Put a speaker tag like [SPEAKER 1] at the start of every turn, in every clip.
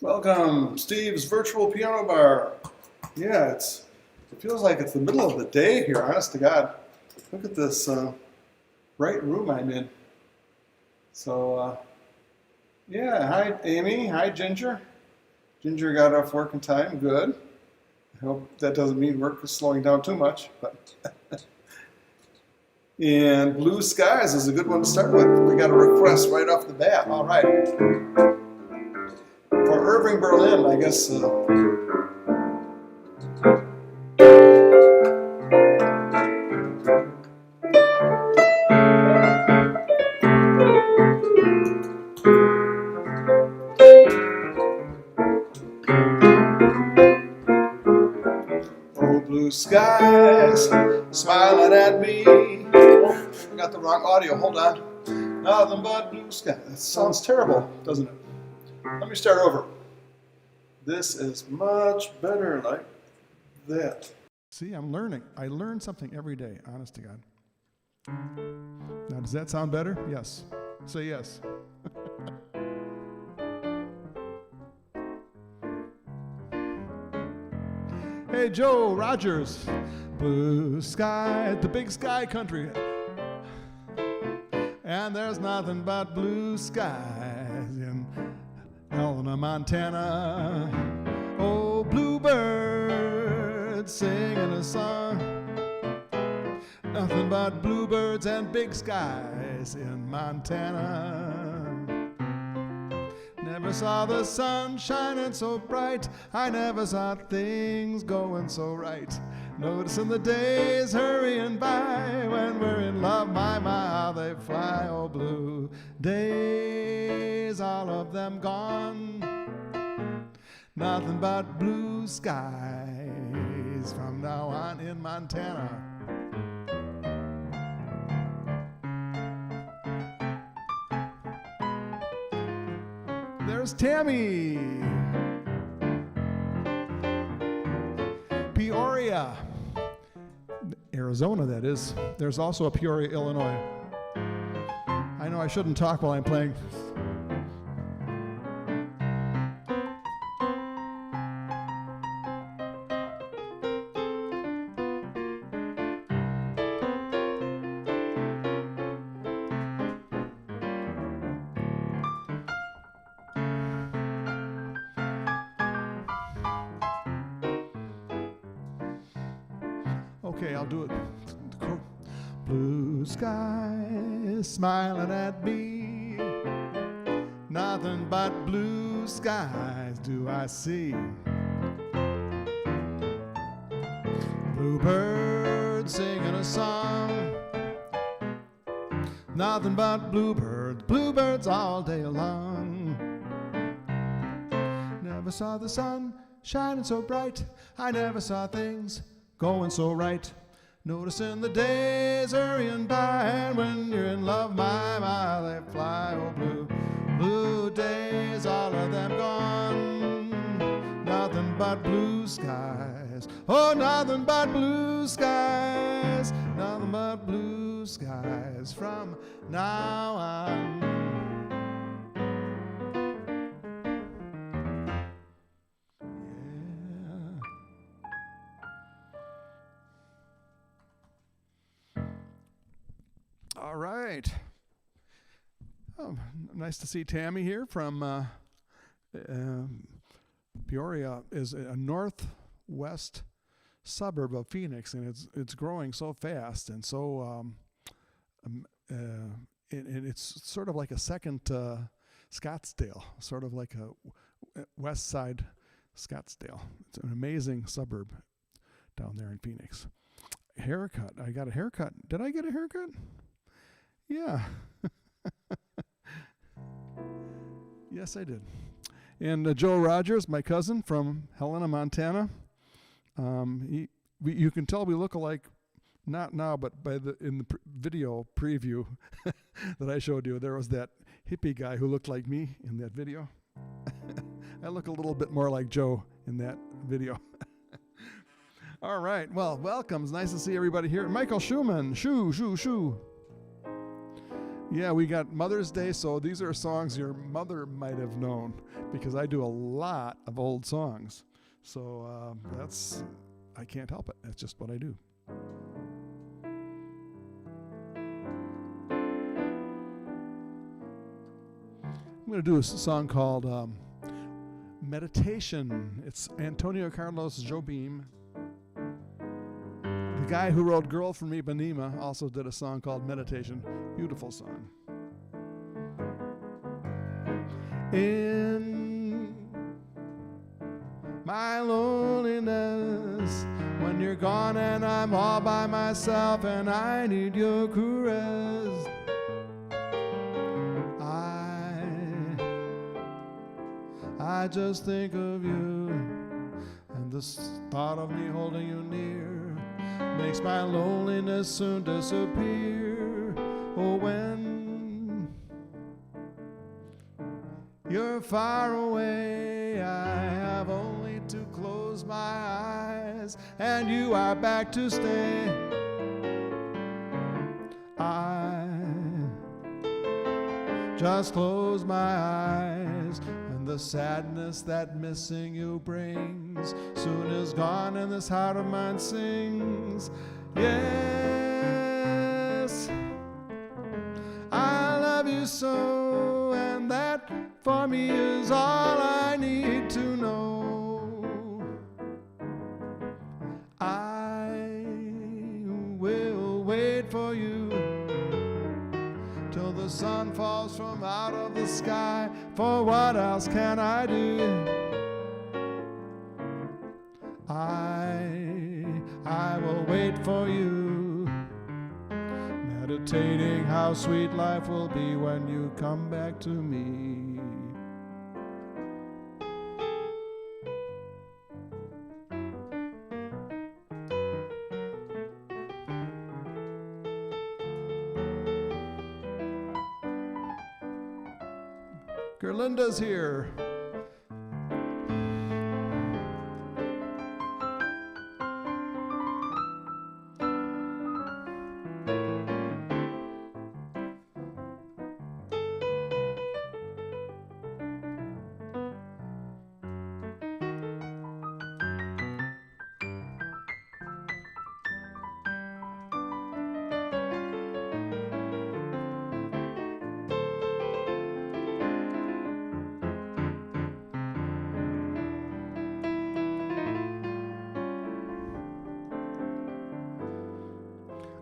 [SPEAKER 1] Welcome, Steve's virtual piano bar. Yeah, it feels like it's the middle of the day here, honest to God. Look at this bright room I'm in. So, yeah, hi Amy, hi Ginger. Ginger got off work in time, good. I hope that doesn't mean work is slowing down too much, but. And Blue Skies is a good one to start with. We got a request right off the bat. All right. For Irving Berlin, I guess. Oh, blue skies, smiling at me. Oh, I got the wrong audio. Hold on. Nothing but blue skies. That sounds terrible, doesn't it? Let me start over. This is much better like that. See, I'm learning. I learn something every day, honest to God. Now, does that sound better? Yes. Say yes. Hey, Joe Rogers. Blue sky, the big sky country. And there's nothing but blue skies in Helena, Montana. Oh, bluebirds singing a song. Nothing but bluebirds and big skies in Montana. Never saw the sun shining so bright. I never saw things going so right. Noticing the days hurrying by. When we're in love, my, how they fly. Oh, blue days, all of them gone. Nothing but blue skies from now on in Montana. There's Tammy. Peoria, Arizona, that is. There's also a Peoria, Illinois. I know I shouldn't talk while I'm playing. Okay, I'll do it. Blue skies smiling at me. Nothing but blue skies do I see. Bluebirds singing a song. Nothing but bluebirds, bluebirds all day long. Never saw the sun shining so bright. I never saw things going so right. Noticing the days hurrying by. And when you're in love, my, they fly. Oh, blue days, all of them gone. Nothing but blue skies. Oh, nothing but blue skies. Nothing but blue skies from now on. All right. Oh, nice to see Tammy here from Peoria. Is a northwest suburb of Phoenix, and it's growing so fast and so and it's sort of like a second Scottsdale, sort of like a west side Scottsdale. It's an amazing suburb down there in Phoenix. Haircut. I got a haircut. Did I get a haircut? Yeah. Yes, I did. And Joe Rogers, my cousin from Helena, Montana. You can tell we look alike, not now, but in the video preview that I showed you, there was that hippie guy who looked like me in that video. I look a little bit more like Joe in that video. All right. Well, welcome. It's nice to see everybody here. Michael Schumann. Shoo. Yeah, we got Mother's Day, so these are songs your mother might have known because I do a lot of old songs. So I can't help it. That's just what I do. I'm going to do a song called Meditation. It's Antonio Carlos Jobim. The guy who wrote Girl from Ipanema also did a song called Meditation. Beautiful song. In my loneliness, when you're gone and I'm all by myself and I need your caress, I just think of you, and the thought of me holding you near makes my loneliness soon disappear. Oh, when you're far away, I have only to close my eyes, and you are back to stay. I just close my eyes, and the sadness that missing you brings soon is gone, and this heart of mine sings. Yes, I love you so, and that for me is all I need to know. I will wait for you till the sun falls from out of the sky, for what else can I do? I will wait for you, meditating how sweet life will be when you come back to me. Gerlinda's here.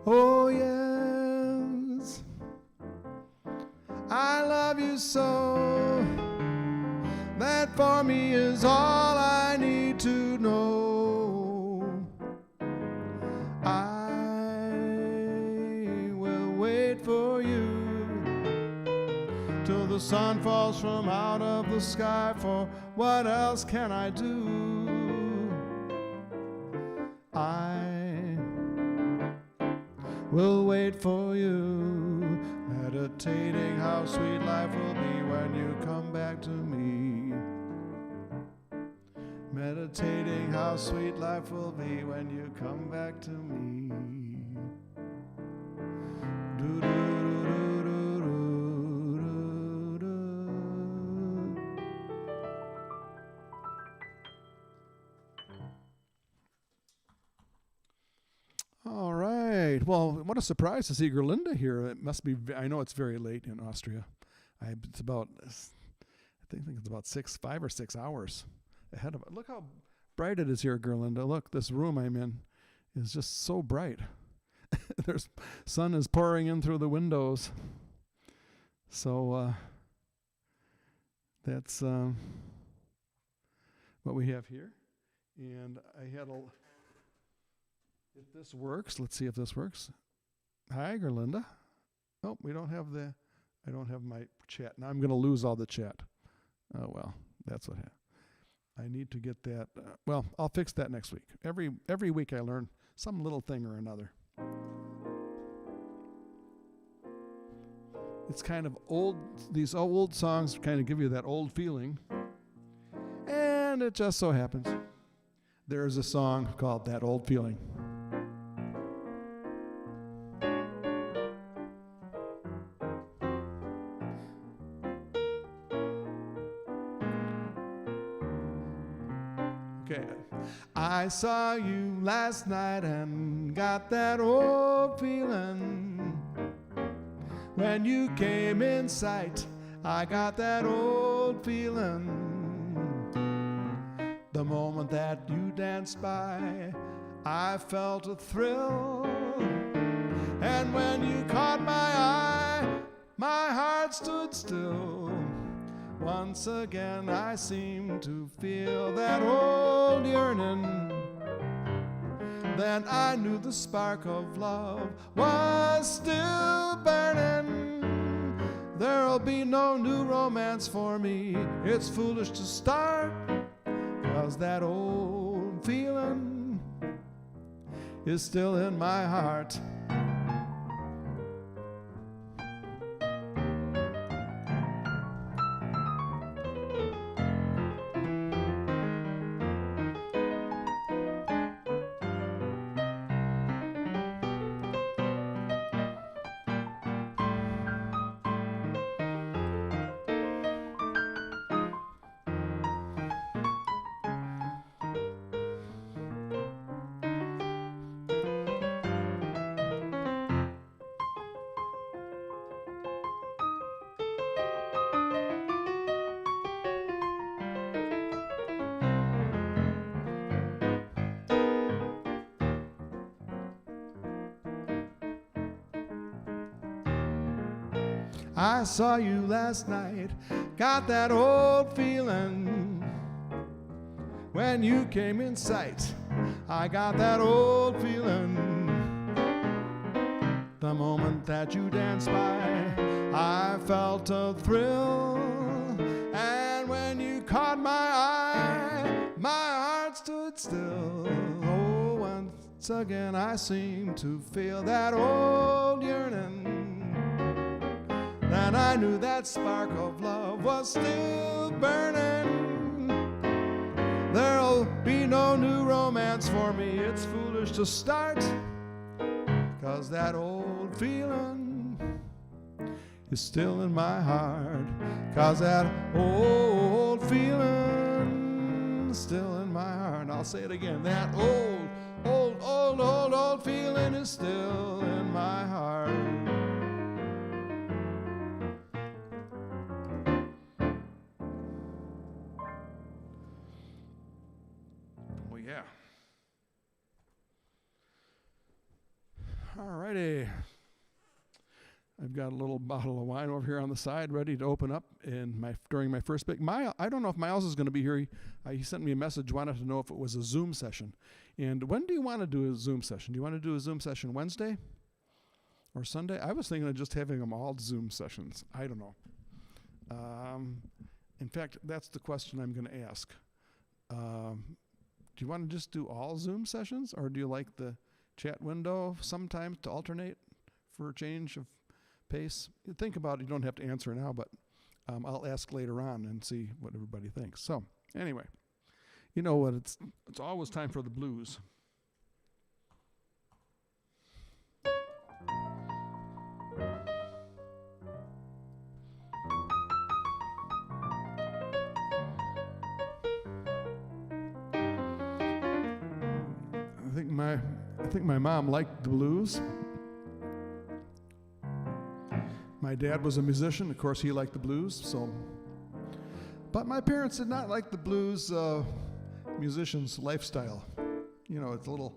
[SPEAKER 1] Oh yes, I love you so, that for me is all I need to know. I will wait for you till the sun falls from out of the sky, for what else can I do? I will wait for you, meditating how sweet life will be when you come back to me. Meditating how sweet life will be when you come back to me. Do, do, do, do, do, do, do. All right. Well, what a surprise to see Gerlinda here. It must be, I know it's very late in Austria. It's about, I think it's about 5 or 6 hours ahead of it. Look how bright it is here, Gerlinda. Look, this room I'm in is just so bright. There's sun is pouring in through the windows. So that's what we have here. And I had a... If this works, let's see if this works. Hi, Gerlinda. Oh, I don't have my chat. Now I'm going to lose all the chat. Oh, well, that's what happened. I need to get that. Well, I'll fix that next week. Every week I learn some little thing or another. It's kind of old, these old songs kind of give you that old feeling. And it just so happens there's a song called That Old Feeling. Okay. I saw you last night and got that old feeling. When you came in sight, I got that old feeling. The moment that you danced by, I felt a thrill. And when you caught my eye, my heart stood still. Once again I seemed to feel that old yearning. Then I knew the spark of love was still burning. There'll be no new romance for me. It's foolish to start, 'cause that old feeling is still in my heart. I saw you last night, got that old feeling. When you came in sight, I got that old feeling. The moment that you danced by, I felt a thrill. And when you caught my eye, my heart stood still. Oh, once again I seemed to feel that old yearning. And I knew that spark of love was still burning. There'll be no new romance for me. It's foolish to start, 'cause that old feeling is still in my heart. 'Cause that old feeling is still in my heart. I'll say it again. That old feeling is still in my heart. Yeah. All righty. I've got a little bottle of wine over here on the side ready to open up during my first break. I don't know if Miles is going to be here. He sent me a message, wanted to know if it was a Zoom session. And when do you want to do a Zoom session? Do you want to do a Zoom session Wednesday or Sunday? I was thinking of just having them all Zoom sessions. I don't know. In fact, that's the question I'm going to ask. Do you want to just do all Zoom sessions, or do you like the chat window sometimes to alternate for a change of pace? Think about it. You don't have to answer now, but I'll ask later on and see what everybody thinks. So anyway, you know what? It's always time for the blues. I think my mom liked the blues. My dad was a musician. Of course, he liked the blues. But my parents did not like the blues musician's lifestyle. You know, it's a little...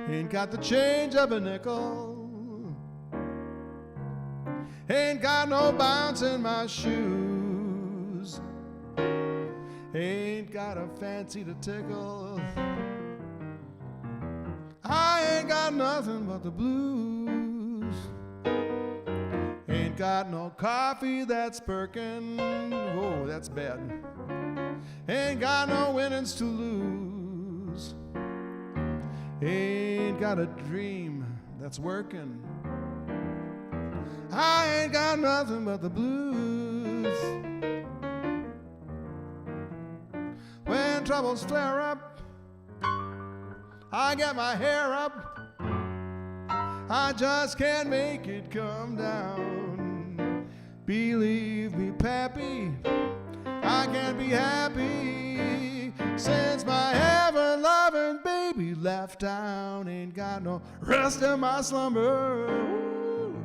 [SPEAKER 1] Ain't got the change of a nickel. Ain't got no bounce in my shoes. Ain't got a fancy to tickle. I ain't got nothing but the blues. Ain't got no coffee that's perkin'. Whoa, that's bad. Ain't got no winnings to lose. Ain't got a dream that's working. I ain't got nothing but the blues. When troubles flare up I got my hair up, I just can't make it come down. Believe me, Pappy, I can't be happy since my ever-loving baby left town. Ain't got no rest in my slumber. Ooh.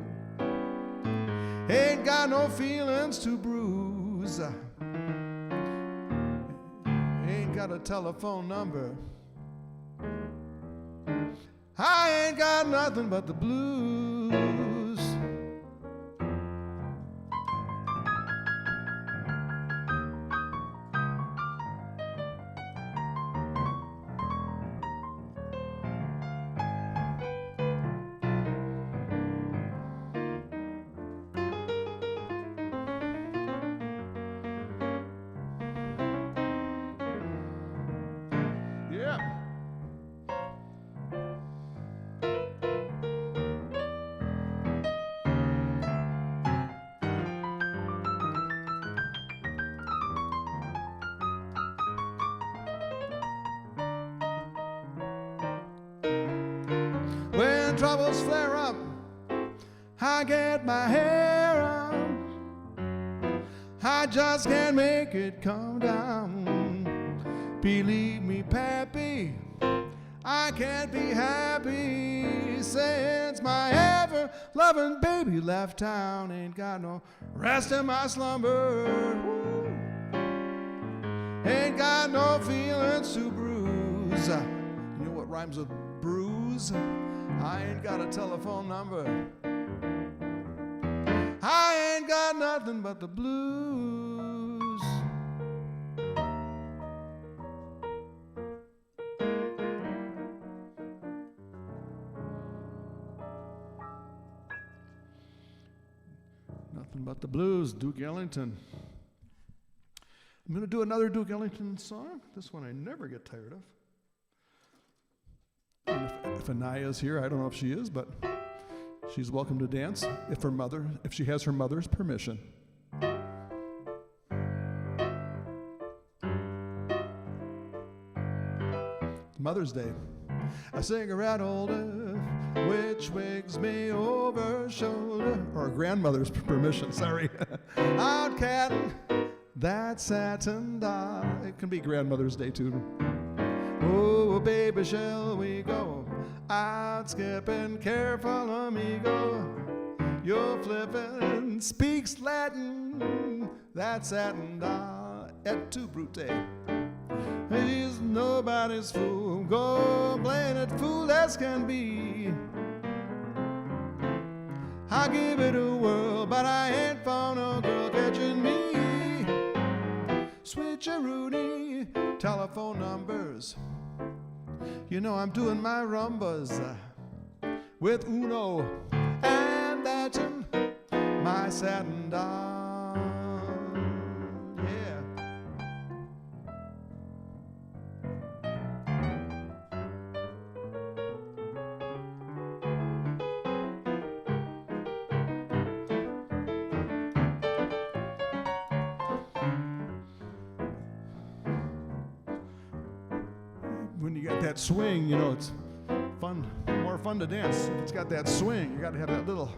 [SPEAKER 1] Ain't got no feelings to bruise. Ain't got a telephone number. I ain't got nothing but the blues. Yeah. When troubles flare up, I get my hair up. I just can't make it come down. Believe me, Pappy, I can't be happy since my ever-loving baby left town. Ain't got no rest in my slumber. Woo. Ain't got no feelings to bruise. You know what rhymes with bruise? I ain't got a telephone number. I ain't got nothing but the blues. Nothing but the blues, Duke Ellington. I'm going to do another Duke Ellington song. This one I never get tired of. And if Anaya's here, I don't know if she is, but she's welcome to dance if she has her mother's permission. Mother's Day. A cigarette holder which wigs me over shoulder, or grandmother's permission, sorry. Out catting that satin doll. It can be grandmother's day too. Oh, baby, shall we go out skipping? Careful, amigo. You're flippin', speaks Latin. That satin doll, et tu, Brute. He's nobody's fool. Go playing it fool as can be. I give it a whirl, but I ain't found no girl catching me. Switcheroonie, telephone numbers. You know I'm doing my rumbas with Uno and that's my satin doll. Yeah. When you got that swing, you know, it's fun, more fun to dance. If it's got that swing, you got to have that little.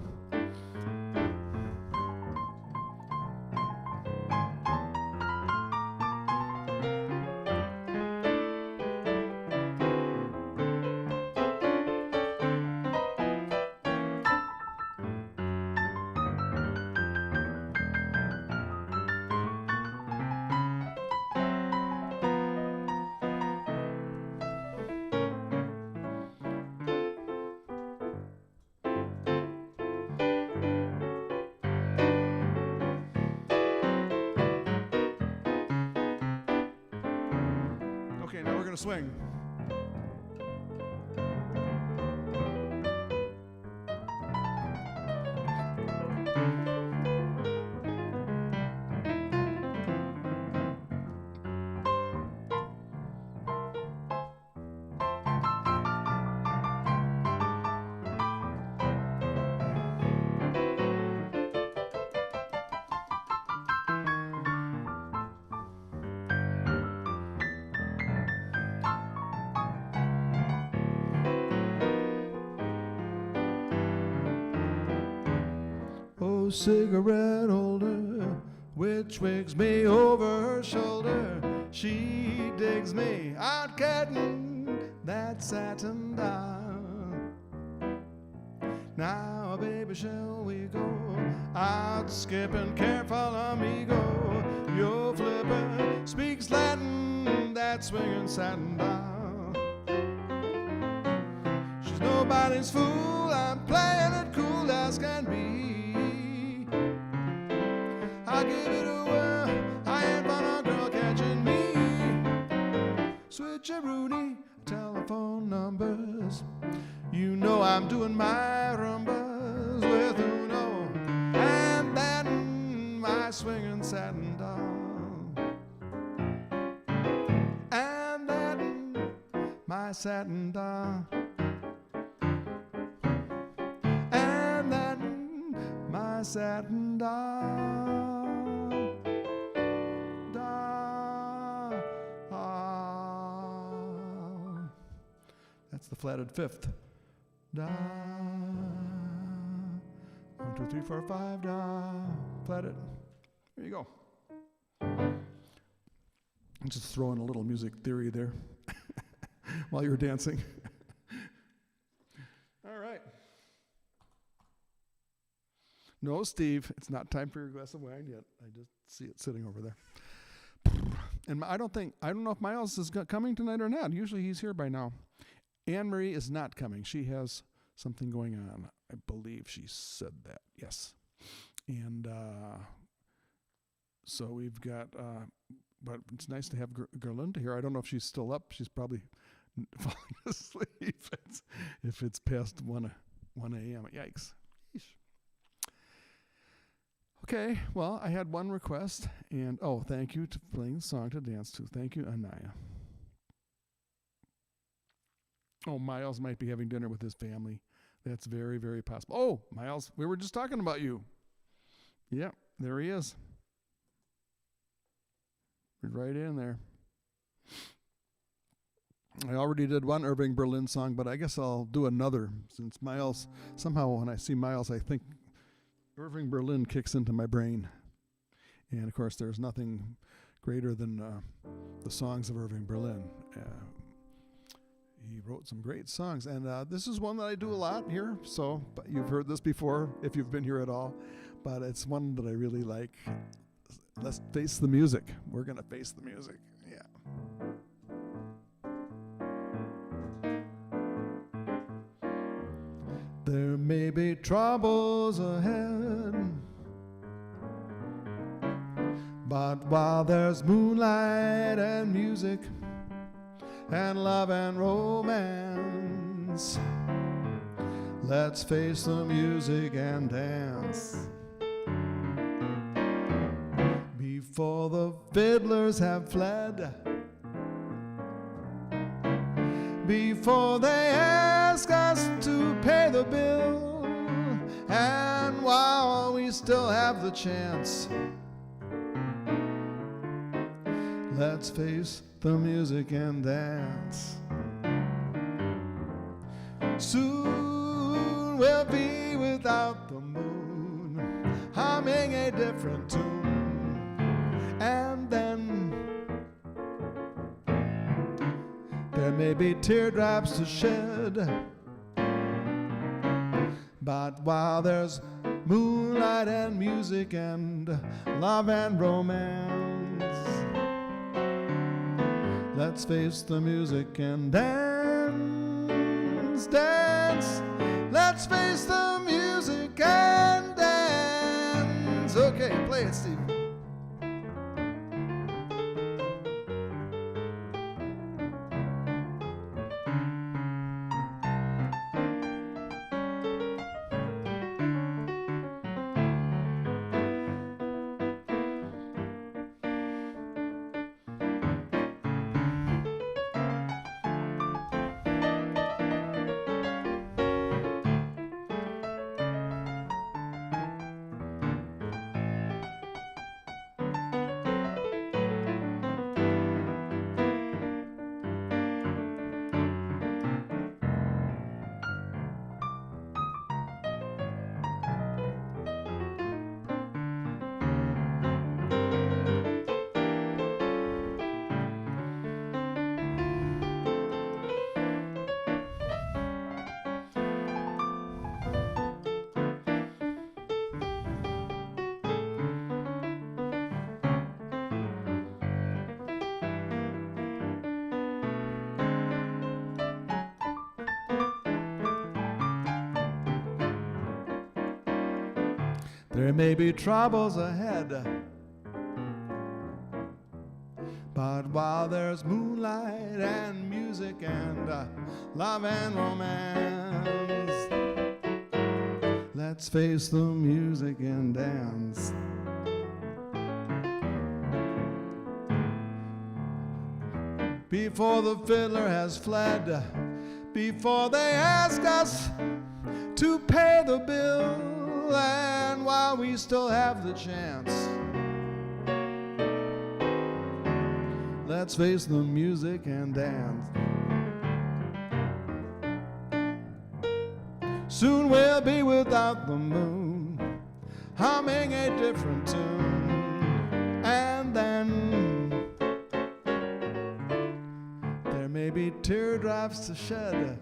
[SPEAKER 1] Okay, now we're going to swing. cigarette holder, which wigs me over her shoulder. She digs me out getting that satin down. Now, baby, shall we go out skipping? Careful, amigo. Your flipper speaks Latin, that swinging satin down. She's nobody's fool, I'm playing it cool as can be. I give it a whirl, I ain't fun a girl catching me. Switcheroonie, telephone numbers. You know I'm doing my rumbas with Uno, and then my swinging satin down, and then my satin down, and then my satin down, down. That's the flatted fifth. Da, 1, 2, 3, 4, 5, da, flat it. There you go. I'm just throwing a little music theory there while you're dancing. All right. No, Steve, it's not time for your glass of wine yet. I just see it sitting over there. And I don't know if Miles is coming tonight or not. Usually he's here by now. Anne-Marie is not coming. She has something going on. I believe she said that. Yes. And so we've got, but it's nice to have Gerlinda here. I don't know if she's still up. She's probably falling asleep if it's past 1 a.m. Yikes. Yeesh. Okay, well, I had one request. And, thank you for playing the song to dance to. Thank you, Anaya. Oh, Miles might be having dinner with his family. That's very, very possible. Oh, Miles, we were just talking about you. Yep, there he is. Right in there. I already did one Irving Berlin song, but I guess I'll do another since Miles, somehow when I see Miles, I think Irving Berlin kicks into my brain. And, of course, there's nothing greater than the songs of Irving Berlin. He wrote some great songs, and this is one that I do a lot here, but you've heard this before if you've been here at all, but it's one that I really like. Let's face the music. We're going to face the music. Yeah. There may be troubles ahead, but while there's moonlight and music and love and romance, let's face the music and dance. Before the fiddlers have fled, before they ask us to pay the bill, and while we still have the chance, let's face the music and dance. Soon we'll be without the moon, humming a different tune, and then there may be teardrops to shed, but while there's moonlight and music and love and romance, let's face the music and dance, dance. Let's face the music and dance. Okay, play it, Steve. There may be troubles ahead, but while there's moonlight and music and love and romance, let's face the music and dance. Before the fiddler has fled, before they ask us to pay the bill, and while we still have the chance, let's face the music and dance. Soon we'll be without the moon, humming a different tune, and then there may be teardrops to shed,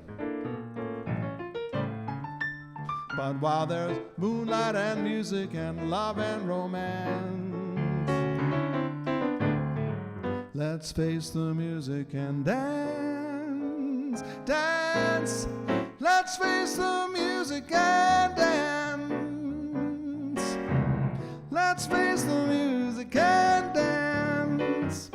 [SPEAKER 1] but while there's moonlight and music and love and romance, let's face the music and dance, dance. Let's face the music and dance. Let's face the music and dance.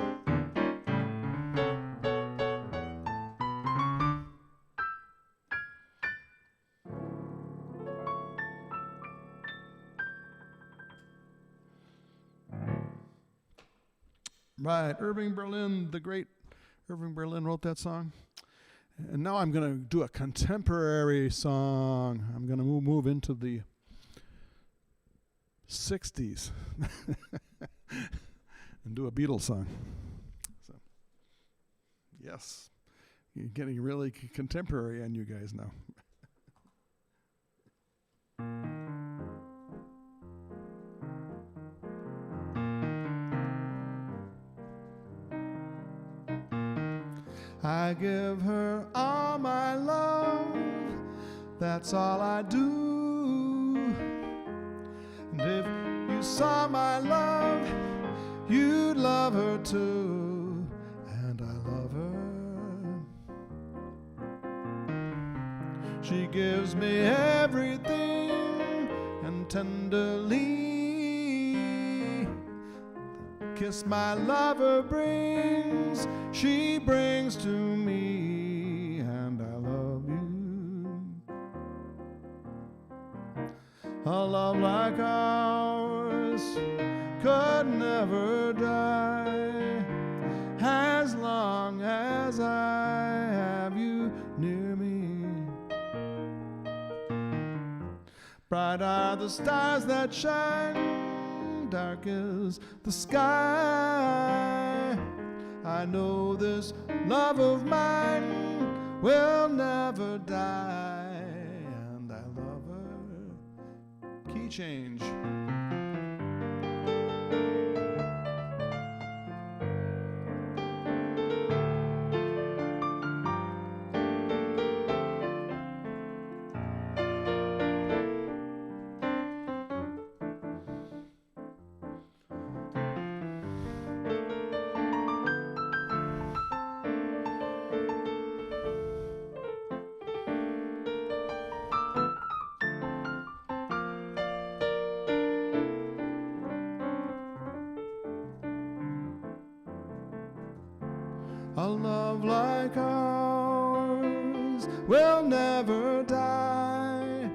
[SPEAKER 1] Right, Irving Berlin, the great Irving Berlin wrote that song. And now I'm going to do a contemporary song. I'm going to move into the 60s and do a Beatles song. So, yes, you're getting really contemporary on you guys now. I give her all my love, that's all I do. And if you saw my love, you'd love her too. And I love her. She gives me everything, and tenderly the kiss my lover brings, she brings to me, and I love you. A love like ours could never die, as long as I have you near me. Bright are the stars that shine, dark is the sky. I know this love of mine will never die, and I love her. Key change. A love like ours will never die,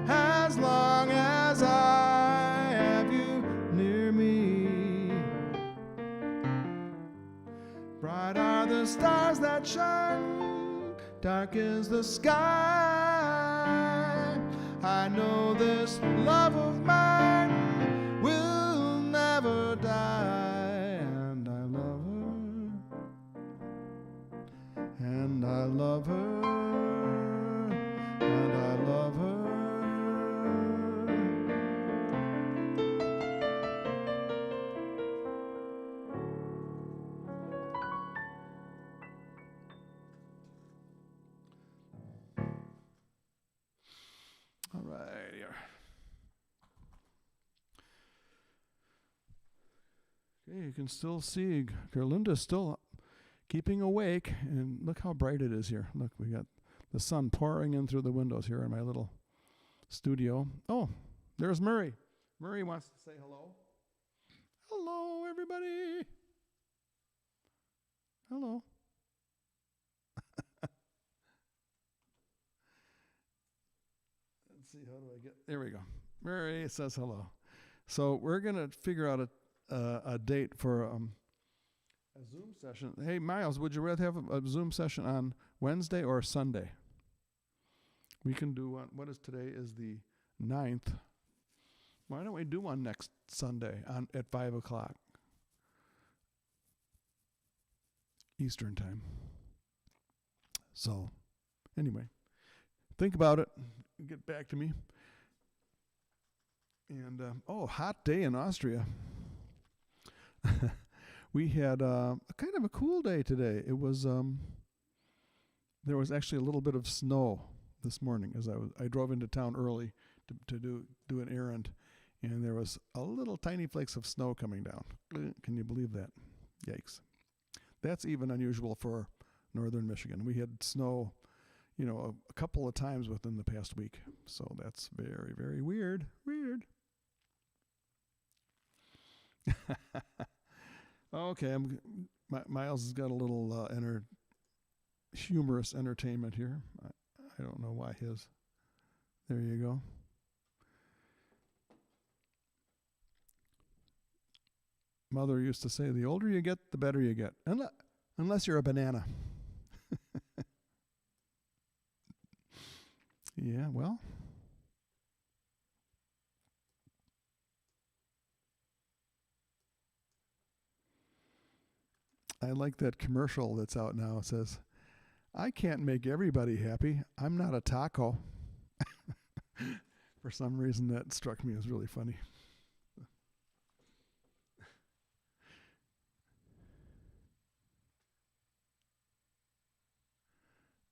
[SPEAKER 1] as long as I have you near me. Bright are the stars that shine, dark is the sky. I know this love of mine will never die, and I love her. And I love her, and I love her. All right, here. Okay, you can still see Gerlinda's still up, keeping awake, and look how bright it is here. Look, we got the sun pouring in through the windows here in my little studio. Oh, There's Murray. Murray wants to say hello. Hello, everybody. Hello. Let's see, how do I get, there we go. Murray says hello. So we're going to figure out a date for a Zoom session. Hey, Miles, would you rather have a Zoom session on Wednesday or Sunday? We can do one. What is today? Is the 9th. Why don't we do one next Sunday at 5 o'clock Eastern time? So, anyway, think about it. Get back to me. And, hot day in Austria. We had kind of a cool day today. It was, there was actually a little bit of snow this morning as I drove into town early to do an errand, and there was a little tiny flakes of snow coming down. Can you believe that? Yikes. That's even unusual for northern Michigan. We had snow, a couple of times within the past week. So that's very, very weird. Weird. Okay, Miles has got a little humorous entertainment here. I don't know why his. There you go. Mother used to say, the older you get, the better you get. Unless you're a banana. Yeah, well. I like that commercial that's out now. It says, I can't make everybody happy. I'm not a taco. For some reason, that struck me as really funny.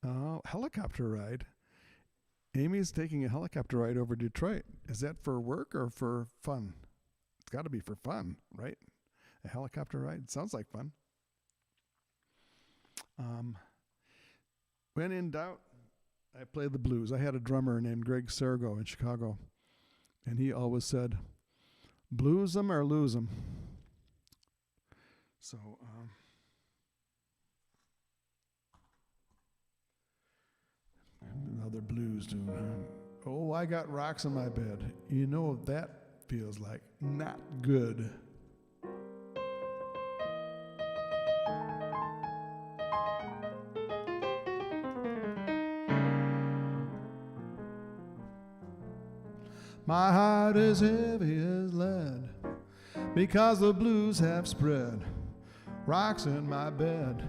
[SPEAKER 1] Oh, helicopter ride. Amy's taking a helicopter ride over Detroit. Is that for work or for fun? It's got to be for fun, right? A helicopter ride? Sounds like fun. When in doubt, I play the blues. I had a drummer named Greg Sergo in Chicago, and he always said, blues 'em or lose 'em. So, another blues tune. Oh, I got rocks in my bed. You know what that feels like? Not good. My heart is heavy as lead because the blues have spread rocks in my bed.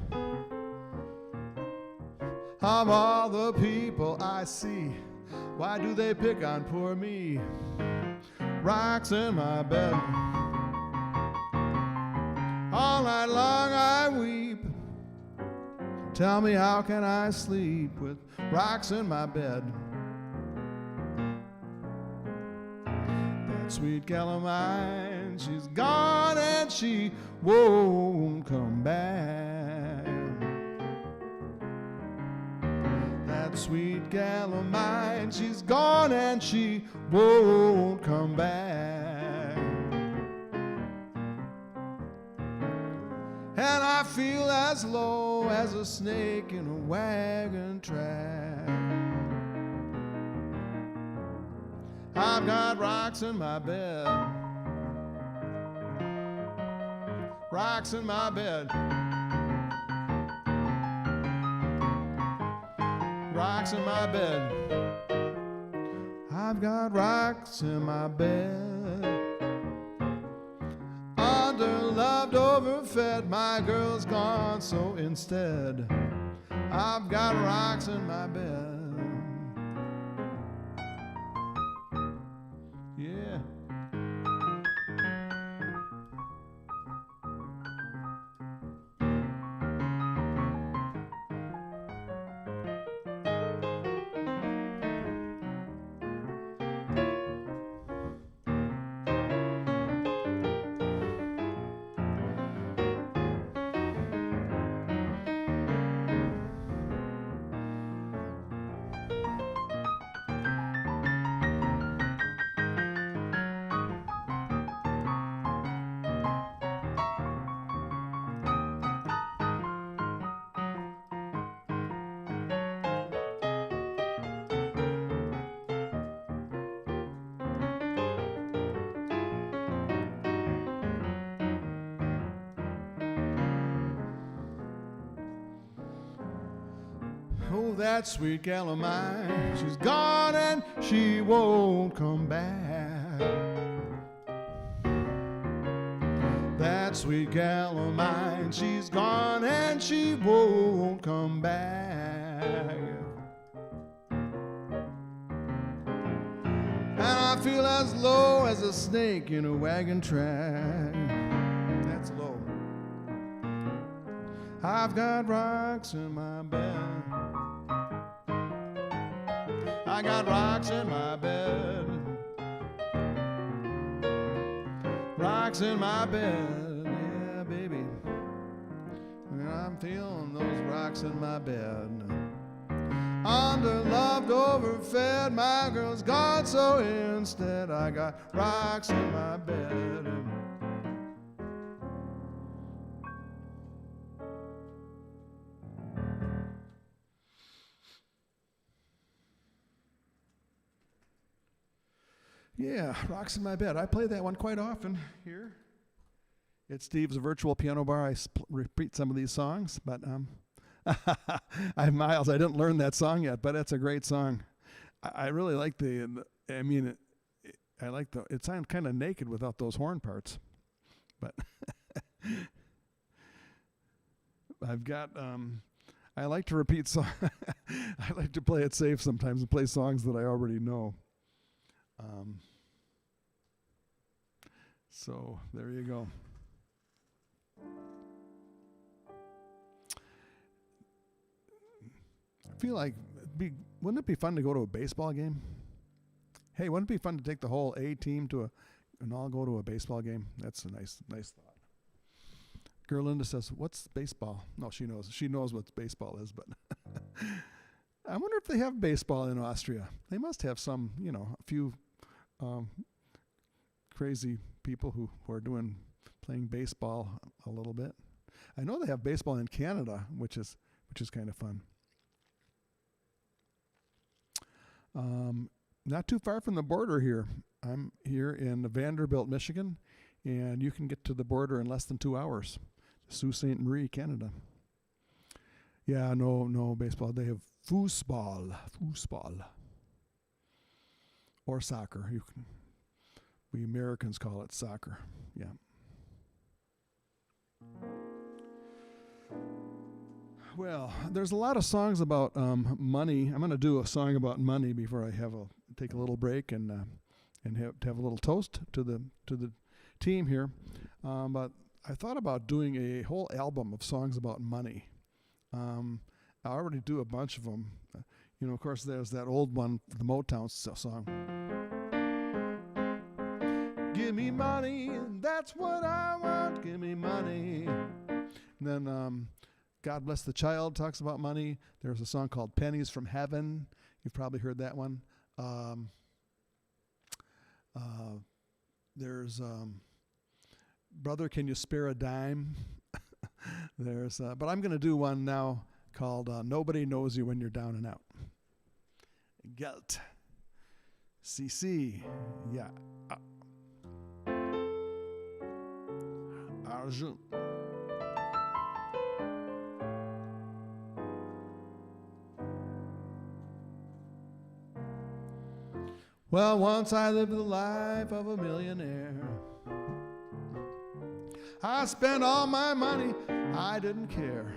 [SPEAKER 1] Of all the people I see, why do they pick on poor me? Rocks in my bed. All night long I weep. Tell me, how can I sleep with rocks in my bed? That sweet gal of mine, she's gone and she won't come back. That sweet gal of mine, she's gone and she won't come back. And I feel as low as a snake in a wagon track. I've got rocks in my bed. Rocks in my bed. Rocks in my bed. I've got rocks in my bed. Underloved, overfed, my girl's gone, so instead I've got rocks in my bed. Yeah. Oh, that sweet gal of mine, she's gone and she won't come back. That sweet gal of mine, she's gone and she won't come back. And I feel as low as a snake in a wagon track. That's low. I've got rocks in my bed. I got rocks in my bed. Rocks in my bed, yeah, baby. And I'm feeling those rocks in my bed. Underloved, overfed, my girl's gone, so instead I got rocks in my bed. Yeah, Rocks in My Bed. I play that one quite often here. It's Steve's virtual piano bar. I repeat some of these songs, but Miles, I didn't learn that song yet, but it's a great song. I really like it sounds kind of naked without those horn parts. But I've got, I like to repeat songs. I like to play it safe sometimes and play songs that I already know. So there you go. I feel like wouldn't it be fun to go to a baseball game? Hey, wouldn't it be fun to take the whole A team and all go to a baseball game? That's a nice thought. Girl Linda says, "What's baseball?" No, she knows. She knows what baseball is, but I wonder if they have baseball in Austria. They must have some, a few crazy people who are playing baseball a little bit. I know they have baseball in Canada, which is kind of fun. Not too far from the border here. I'm here in Vanderbilt, Michigan, and you can get to the border in less than 2 hours. Sault Ste. Marie, Canada. Yeah, no baseball. They have foosball, or soccer. We Americans call it soccer. Yeah. Well, there's a lot of songs about money. I'm going to do a song about money before I take a little break and have a little toast to the team here. But I thought about doing a whole album of songs about money. I already do a bunch of them. Of course, there's that old one, the Motown song. Give me money, that's what I want. Give me money. And then God Bless the Child talks about money. There's a song called Pennies from Heaven. You've probably heard that one. There's Brother, Can You Spare a Dime? But I'm going to do one now called Nobody Knows You When You're Down and Out. Geld. CC. Yeah. Argent. Well, once I lived the life of a millionaire. I spent all my money, I didn't care.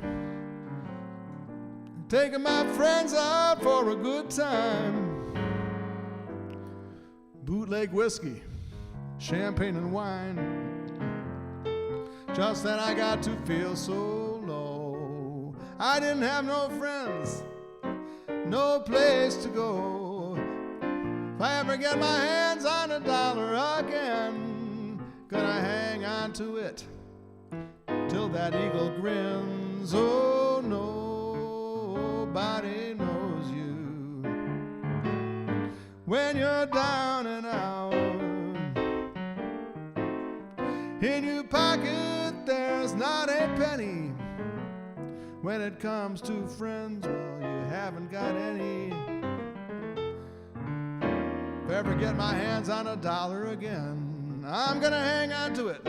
[SPEAKER 1] Taking my friends out for a good time. Bootleg whiskey, champagne and wine. Just then I got to feel so low. I didn't have no friends, no place to go. If I ever get my hands on $1 again, gonna hang on to it till that eagle grins. Oh, nobody knows you when you're down and out. In your pocket there's not a penny. When it comes to friends, well, you haven't got any. If I ever get my hands on $1 again, I'm gonna hang on to it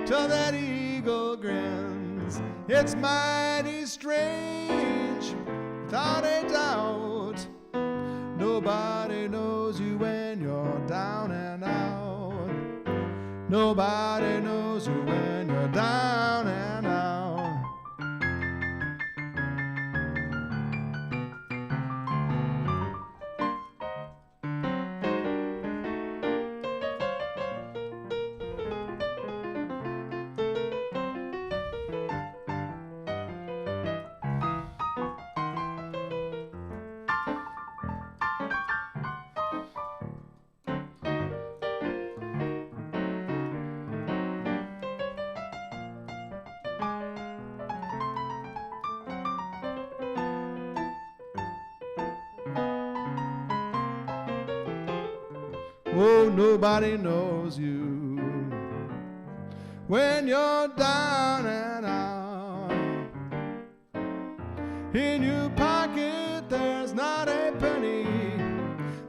[SPEAKER 1] till that eagle grins. It's mighty strange without Nobody knows you when you're down and out. Oh, nobody knows you when you're down and out. In your pocket there's not a penny.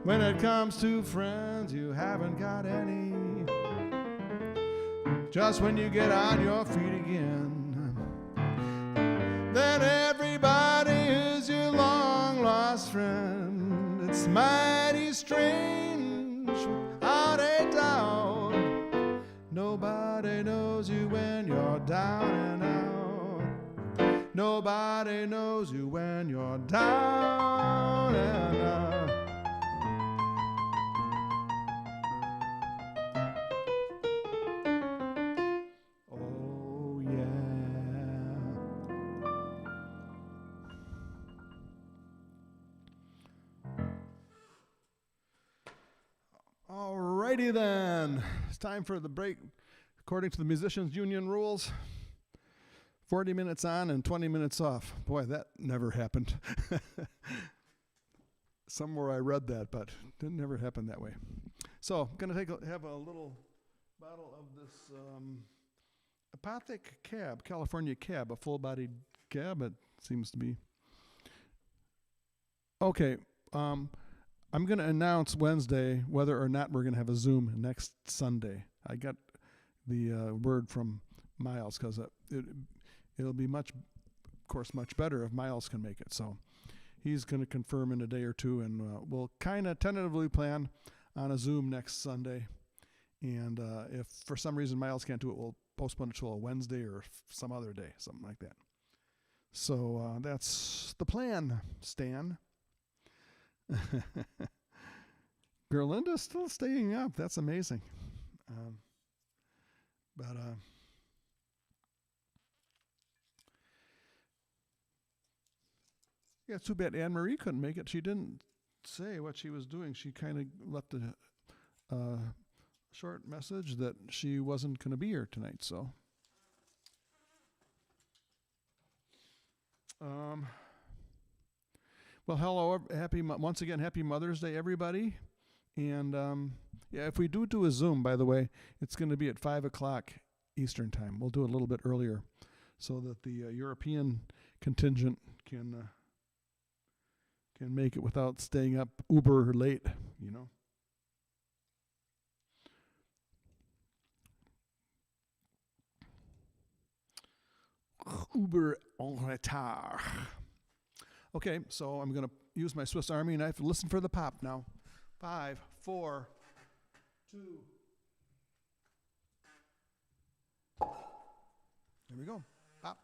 [SPEAKER 1] When it comes to friends, you haven't got any. Just when you get on your feet again, then everybody is your long lost friend. It's mighty strange, without a doubt. Nobody knows you when you're down and out. Nobody knows you when you're down and out. Oh, yeah. Alrighty then. It's time for the break. According to the Musicians Union rules, 40 minutes on and 20 minutes off. Boy, that never happened. Somewhere I read that, but it didn't never happen that way. So I'm going to have a little bottle of this Apothic Cab, California Cab, a full-bodied cab, it seems to be. Okay, I'm going to announce Wednesday whether or not we're going to have a Zoom next Sunday. I got the word from Miles because it'll be much better if Miles can make it. So he's going to confirm in a day or two, and we'll kind of tentatively plan on a Zoom next Sunday. And if for some reason Miles can't do it, we'll postpone it to a Wednesday or some other day, something like that. So that's the plan, Stan. Gerlinda's still staying up. That's amazing. Yeah, it's too bad Anne Marie couldn't make it. She didn't say what she was doing. She kind of left a short message that she wasn't going to be here tonight. So, well, hello, once again, happy Mother's Day, everybody. And yeah, if we do a Zoom, by the way, it's going to be at 5:00 Eastern time. We'll do it a little bit earlier, so that the European contingent can make it without staying up uber late, you know. Uber en retard. Okay, so I'm going to use my Swiss Army knife. Listen for the pop now. 5, 4, 2. There we go. Pop.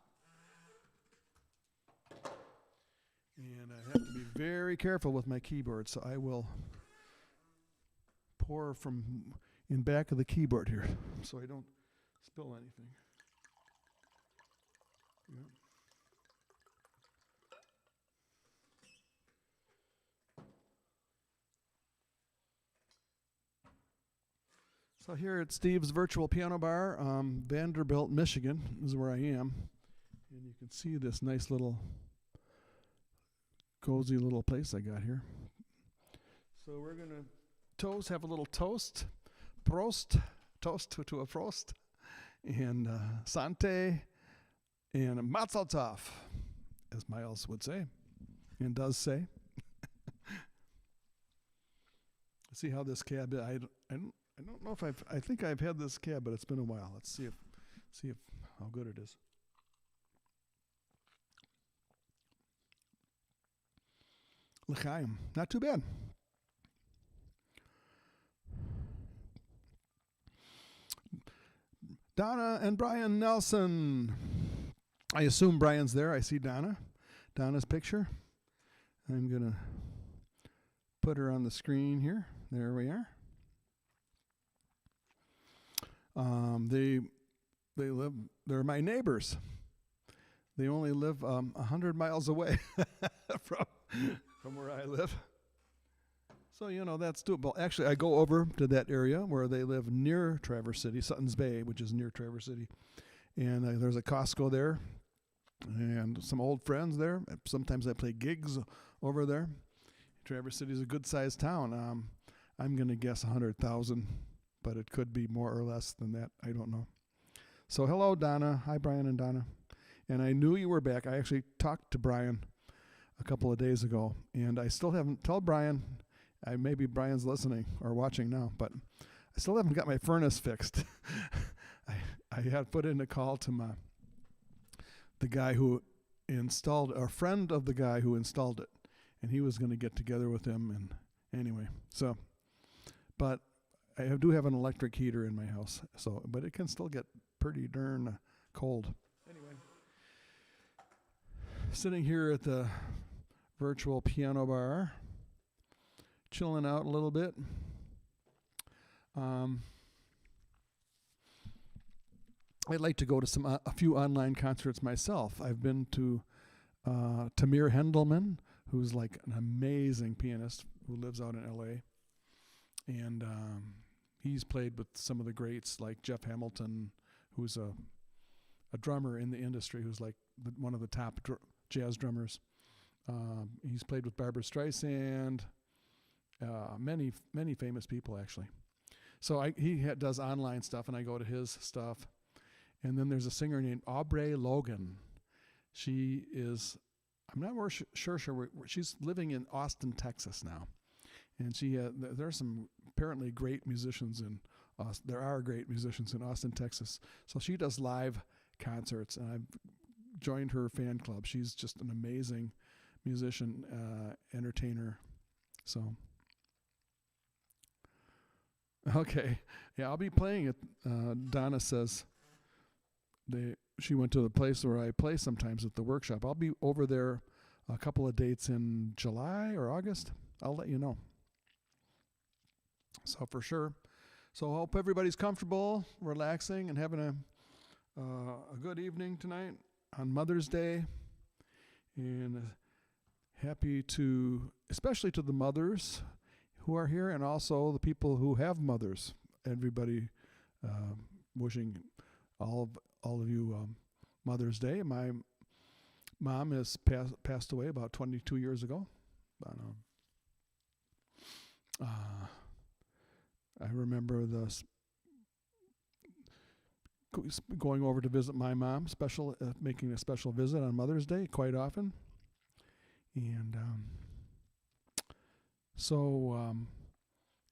[SPEAKER 1] And I have to be very careful with my keyboard, so I will pour from in back of the keyboard here so I don't spill anything. Yep. So here at Steve's Virtual Piano Bar, Vanderbilt, Michigan is where I am. And you can see this nice little cozy little place I got here. So we're going to have a little toast. Prost. Toast to a Prost. And Sante. And Mazel Tov, as Miles would say, and does say. See how this cab is. I don't know if I think I've had this cab, but it's been a while. Let's see if how good it is. L'chaim, not too bad. Donna and Brian Nelson. I assume Brian's there. I see Donna's picture. I'm going to put her on the screen here. There we are. They're my neighbors. They only live 100 miles away from where I live. So, that's doable. Actually, I go over to that area where they live near Traverse City, Sutton's Bay, which is near Traverse City. And there's a Costco there and some old friends there. Sometimes I play gigs over there. Traverse City is a good-sized town. I'm going to guess 100,000, but it could be more or less than that. I don't know. So, hello, Donna. Hi, Brian and Donna. And I knew you were back. I actually talked to Brian a couple of days ago, and I still haven't told Brian. Maybe Brian's listening or watching now, but I still haven't got my furnace fixed. I had put in a call to the guy who installed, a friend of the guy who installed it, and he was going to get together with him. And anyway, so, but I do have an electric heater in my house, but it can still get pretty darn cold. Anyway, sitting here at the virtual piano bar, chilling out a little bit. I'd like to go to a few online concerts myself. I've been to Tamir Hendelman, who's like an amazing pianist who lives out in L.A. And he's played with some of the greats like Jeff Hamilton, who's a drummer in the industry, who's like one of the top jazz drummers. He's played with Barbra Streisand, many famous people actually. So he does online stuff, and I go to his stuff. And then there's a singer named Aubrey Logan. She is, I'm not sure, she's living in Austin, Texas now. And there are some apparently great musicians there are great musicians in Austin, Texas. So she does live concerts, and I've joined her fan club. She's just an amazing musician, entertainer. So, okay. Yeah, I'll be playing it. Donna says she went to the place where I play sometimes at the workshop. I'll be over there a couple of dates in July or August. I'll let you know. So for sure. So I hope everybody's comfortable, relaxing, and having a good evening tonight on Mother's Day. And happy especially to the mothers who are here, and also the people who have mothers. Everybody wishing all of you Mother's Day. My mom has passed away about 22 years ago. But, I remember going over to visit my mom, making a special visit on Mother's Day quite often. And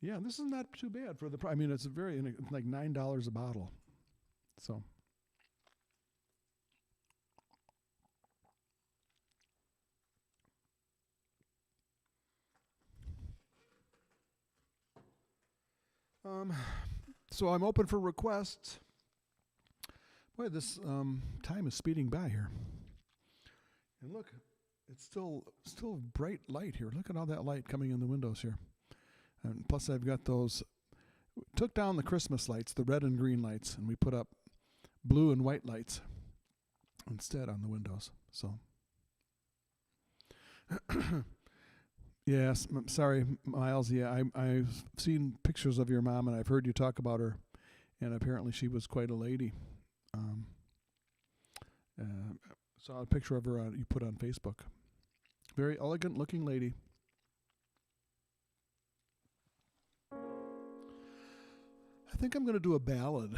[SPEAKER 1] yeah, this is not too bad for the price. I mean, it's like $9 a bottle. So. So I'm open for requests. Boy, this time is speeding by here. And look, it's still bright light here. Look at all that light coming in the windows here. And plus I've got took down the Christmas lights, the red and green lights, and we put up blue and white lights instead on the windows. So yes, I'm sorry, Miles. Yeah, I've seen pictures of your mom, and I've heard you talk about her, and apparently she was quite a lady. Saw a picture of her you put on Facebook. Very elegant-looking lady. I think I'm going to do a ballad.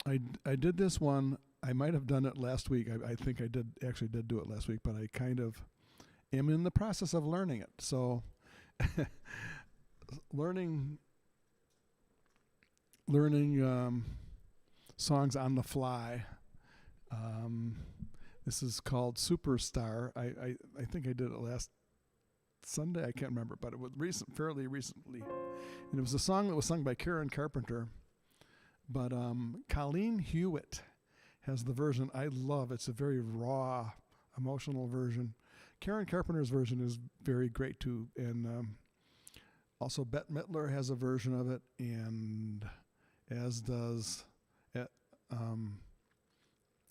[SPEAKER 1] I did this one. I might have done it last week. I think I did do it last week, but I kind of am in the process of learning it. So learning songs on the fly. This is called Superstar. I think I did it Sunday, I can't remember, but it was fairly recently. And it was a song that was sung by Karen Carpenter, but Colleen Hewitt has the version I love. It's a very raw, emotional version. Karen Carpenter's version is very great too, and also Bette Midler has a version of it, and as does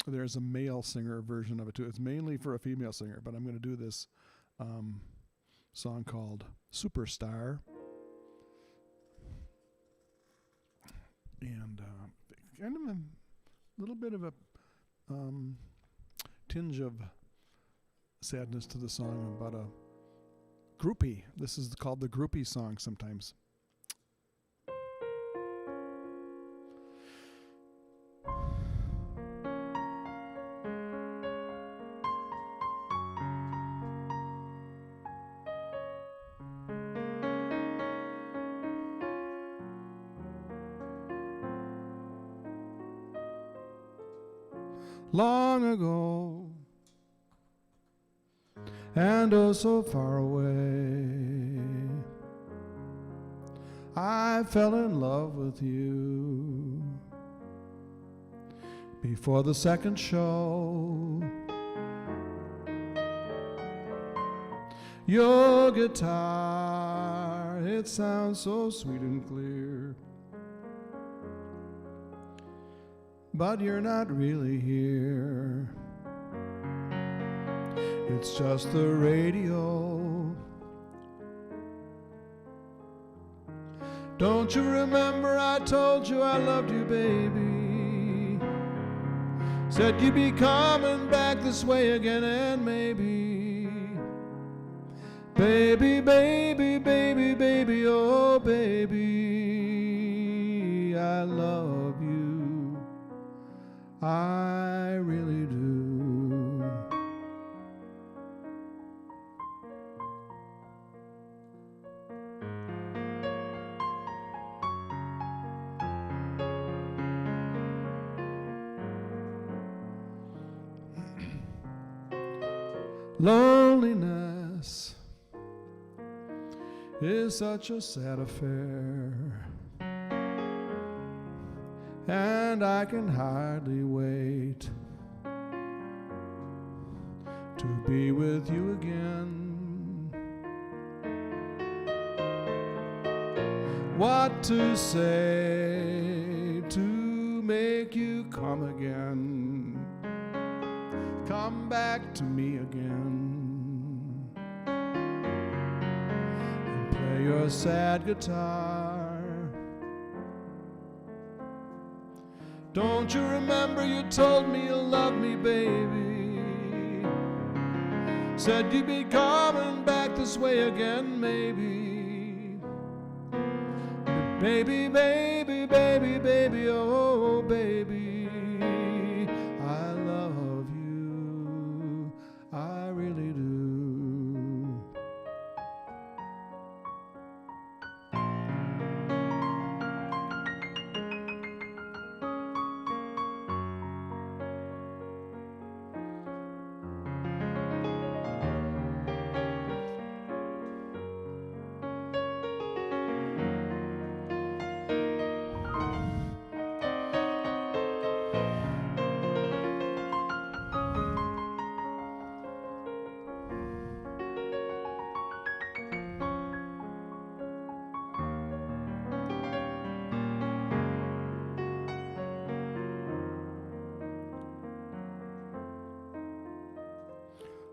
[SPEAKER 1] there's a male singer version of it too. It's mainly for a female singer, but I'm going to do this song called Superstar. And kind of a little bit of a tinge of sadness to the song about a groupie. This is called the groupie song sometimes. Long ago, and oh so far away, I fell in love with you before the second show. Your guitar, it sounds so sweet and clear, but you're not really here. It's just the radio. Don't you remember I told you I loved you, baby? Said you'd be coming back this way again, and maybe, baby, baby, baby, baby, oh baby, I love you, I really do. Loneliness is such a sad affair, and I can hardly wait to be with you again. What to say to make you come again? Come back to me again and play your sad guitar. Don't you remember you told me you loved me, baby? Said you'd be coming back this way again, maybe. Baby, baby, baby, baby, oh baby, I love you, I really do.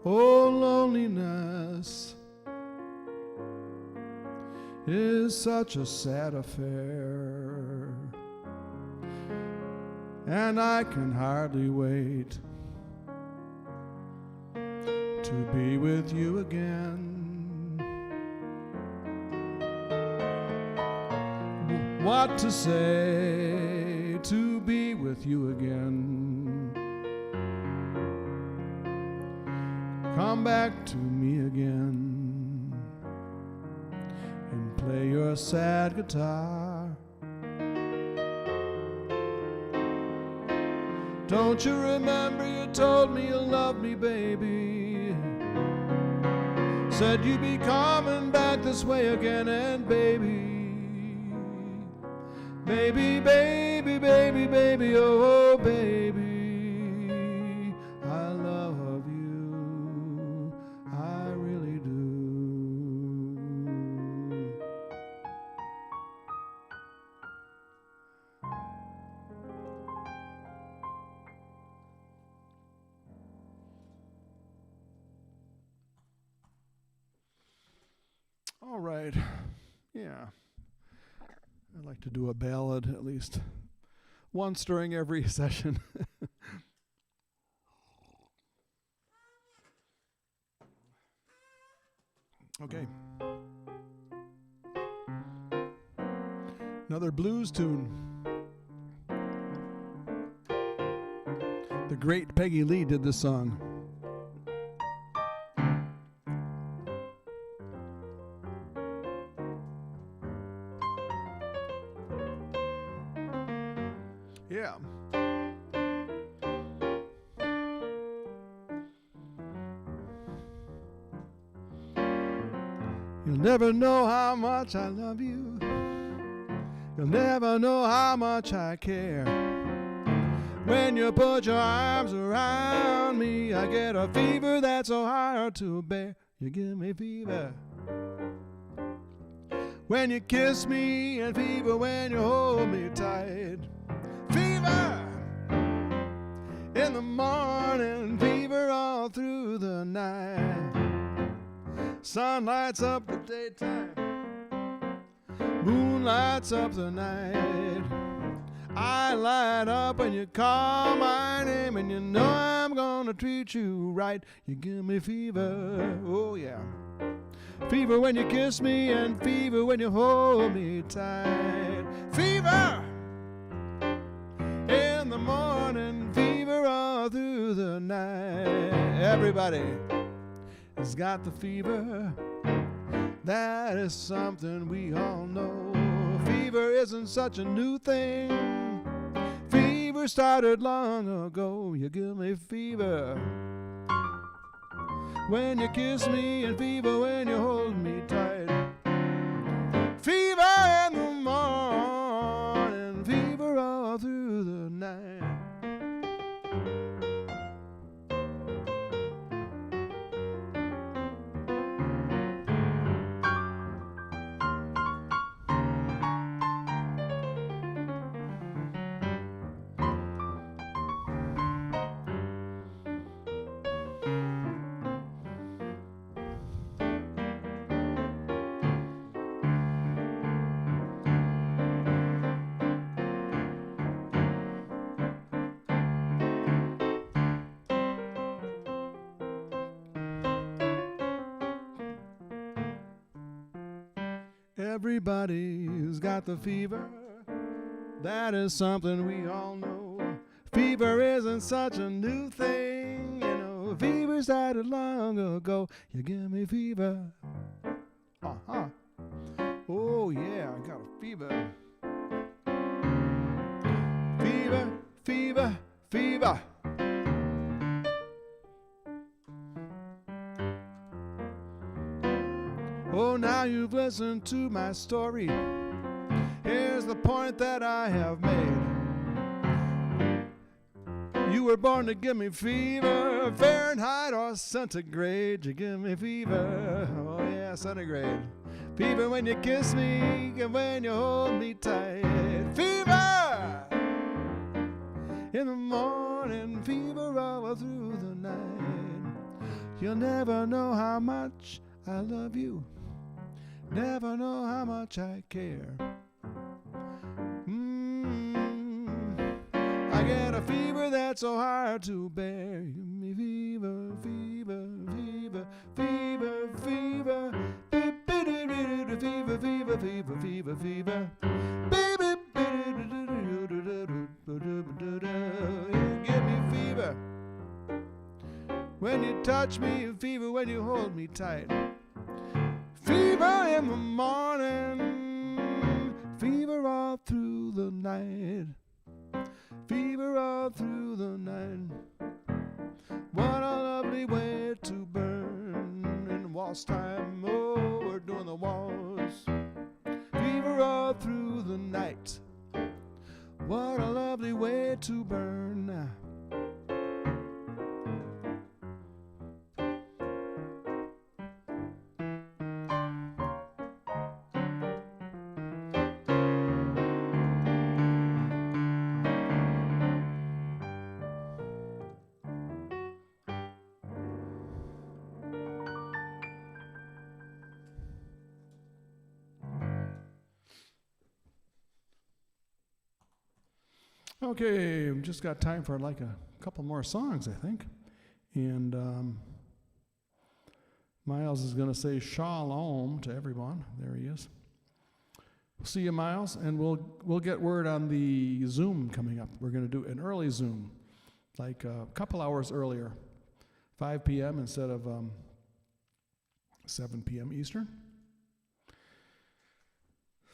[SPEAKER 1] Oh, loneliness is such a sad affair, and I can hardly wait to be with you again. What to say to be with you again? Come back to me again and play your sad guitar. Don't you remember you told me you loved me, baby? said you'd be coming back this way again, and baby, baby, baby, baby, baby, oh baby, I love you, I really do. All right, yeah. I'd like to do a ballad at least once during every session. Okay. Another blues tune. The great Peggy Lee did this song. Yeah. You'll never know how much I love you. You'll never know how much I care. When you put your arms around me, I get a fever that's so hard to bear. You give me fever when you kiss me, and fever when you hold me tight. Fever in the morning, fever all through the night. Sun lights up the daytime, moon lights up the night. I light up when you call my name, and you know I'm gonna treat you right. You give me fever, oh yeah. Fever when you kiss me, and fever when you hold me tight. Fever in the morning, fever all through the night. Everybody has got the fever. That is something we all know. Fever isn't such a new thing. Fever started long ago. You give me fever when you kiss me, and fever when you hold me tight. Fever in the morning, fever all through the night. Everybody's got the fever. That is something we all know. Fever isn't such a new thing. You know, fever started long ago. You give me fever. Uh-huh. Oh, yeah, I got a fever. Fever, fever, fever. Oh, now you've listened to my story. Here's the point that I have made. You were born to give me fever, Fahrenheit or centigrade. You give me fever, oh yeah, centigrade. Fever when you kiss me and when you hold me tight. Fever in the morning, fever all through the night. You'll never know how much I love you. Never know how much I care. I get a fever that's so hard to bear. Give me fever, fever, fever, fever, fever, fever, fever, fever, fever, fever, baby, give me fever when you touch me, and fever when you hold me tight. Fever in the morning, fever all through the night. Fever all through the night. What a lovely way to burn in the waltz time. Oh, we're doing the waltz. Fever all through the night. What a lovely way to burn. Okay, we've just got time for like a couple more songs, I think. And Miles is going to say shalom to everyone. There he is. We'll see you, Miles, and we'll get word on the Zoom coming up. We're going to do an early Zoom, like a couple hours earlier, 5 p.m. instead of 7 p.m. Eastern.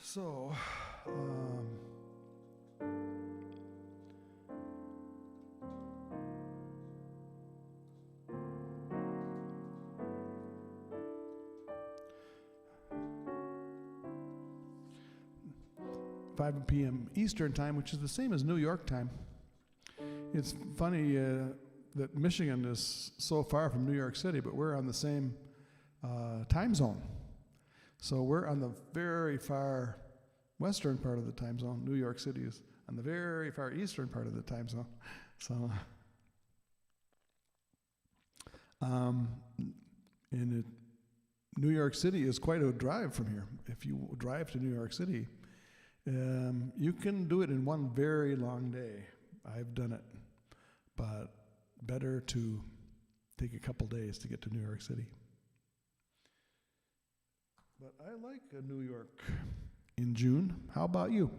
[SPEAKER 1] So, 5 p.m. Eastern time, which is the same as New York time. It's funny that Michigan is so far from New York City, but we're on the same time zone. So we're on the very far western part of the time zone. New York City is on the very far eastern part of the time zone. So, New York City is quite a drive from here. If you drive to New York City, you can do it in one very long day. I've done it, but better to take a couple days to get to New York City. But I like New York in June. How about you?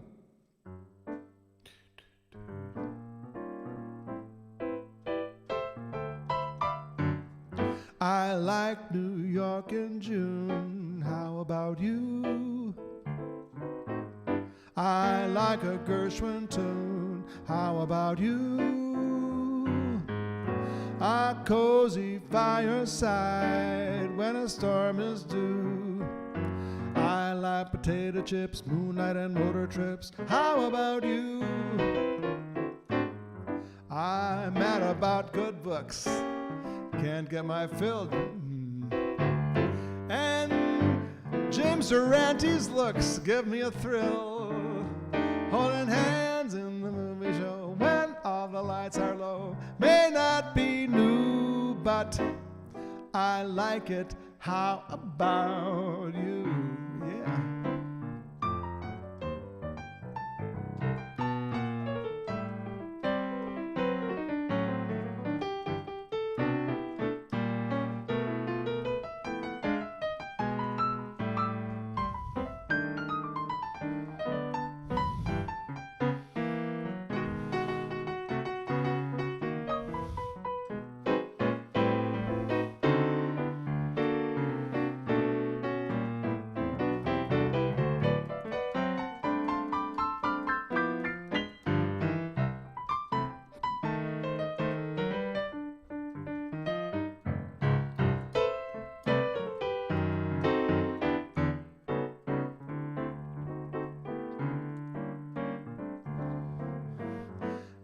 [SPEAKER 1] I like New York in June. How about you? I like a Gershwin tune. How about you? A cozy fireside when a storm is due. I like potato chips, moonlight and motor trips. How about you? I'm mad about good books. Can't get my fill. And James Durante's looks give me a thrill. Holding hands in the movie show when all the lights are low. May not be new, but I like it. How about you? Yeah.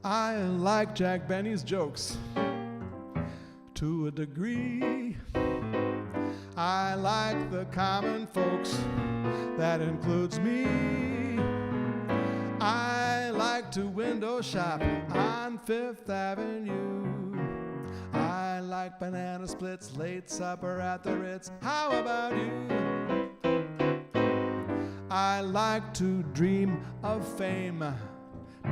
[SPEAKER 1] I like Jack Benny's jokes to a degree. I like the common folks, that includes me. I like to window shop on Fifth Avenue. I like banana splits, late supper at the Ritz. How about you? I like to dream of fame.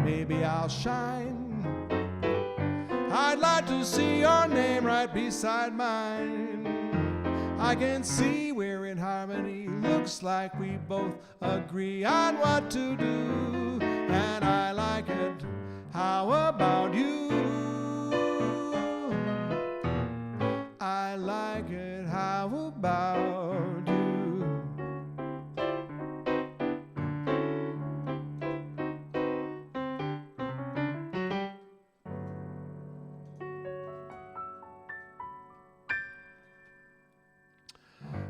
[SPEAKER 1] Maybe I'll shine. I'd like to see your name right beside mine. I can see we're in harmony. Looks like we both agree on what to do. And I like it. How about you? I like it. How about you?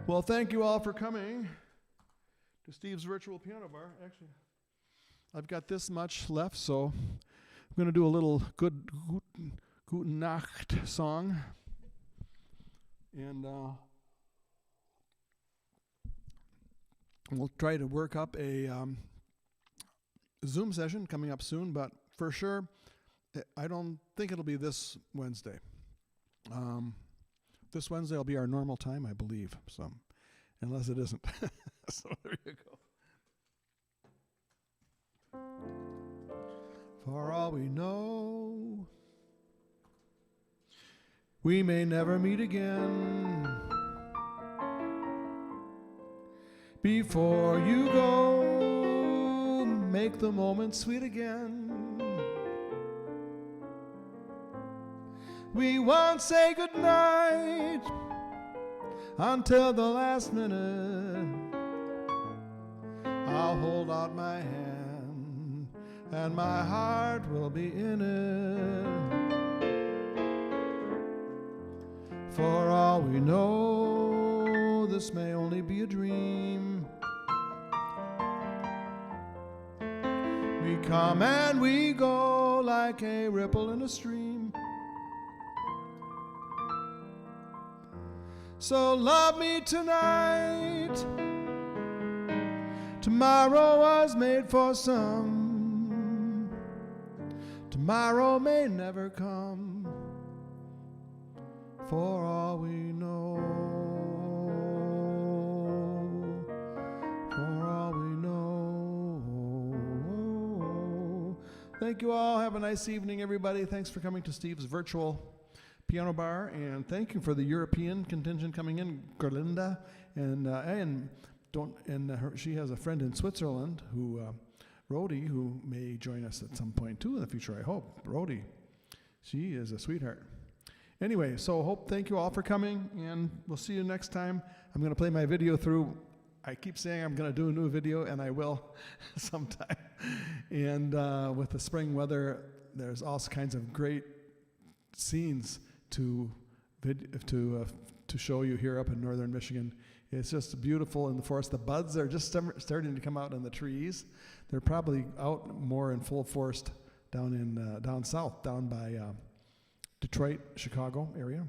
[SPEAKER 1] Well, thank you all for coming to Steve's Virtual Piano Bar. Actually, I've got this much left, so I'm going to do a little Guten Nacht song. And we'll try to work up a Zoom session coming up soon, but for sure, I don't think it'll be this Wednesday. This Wednesday will be our normal time, I believe. So, unless it isn't. So there you go. For all we know, we may never meet again. Before you go, make the moment sweet again. We won't say goodnight until the last minute. I'll hold out my hand and my heart will be in it. For all we know, this may only be a dream. We come and we go like a ripple in a stream. So love me tonight. Tomorrow was made for some. Tomorrow may never come. For all we know. For all we know. Thank you all. Have a nice evening, everybody. Thanks for coming to Steve's Virtual Piano Bar, and thank you for the European contingent coming in, Gerlinda, she has a friend in Switzerland who, Rhodey, who may join us at some point too in the future. I hope. Rhodey, she is a sweetheart. Anyway, so thank you all for coming, and we'll see you next time. I'm going to play my video through. I keep saying I'm going to do a new video, and I will sometime. And with the spring weather, there's all kinds of great scenes to show you here up in northern Michigan. It's just beautiful in the forest. The buds are just starting to come out in the trees. They're probably out more in full force down south, down by Detroit, Chicago area.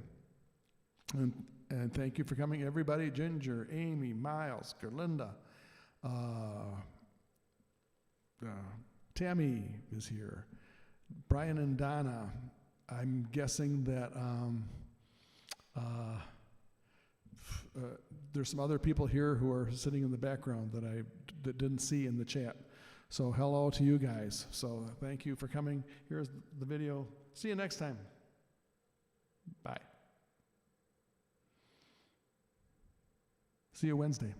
[SPEAKER 1] And thank you for coming, everybody. Ginger, Amy, Miles, Gerlinda, Tammy is here. Brian and Donna. I'm guessing that there's some other people here who are sitting in the background that didn't see in the chat. So hello to you guys. So thank you for coming. Here's the video. See you next time. Bye. See you Wednesday.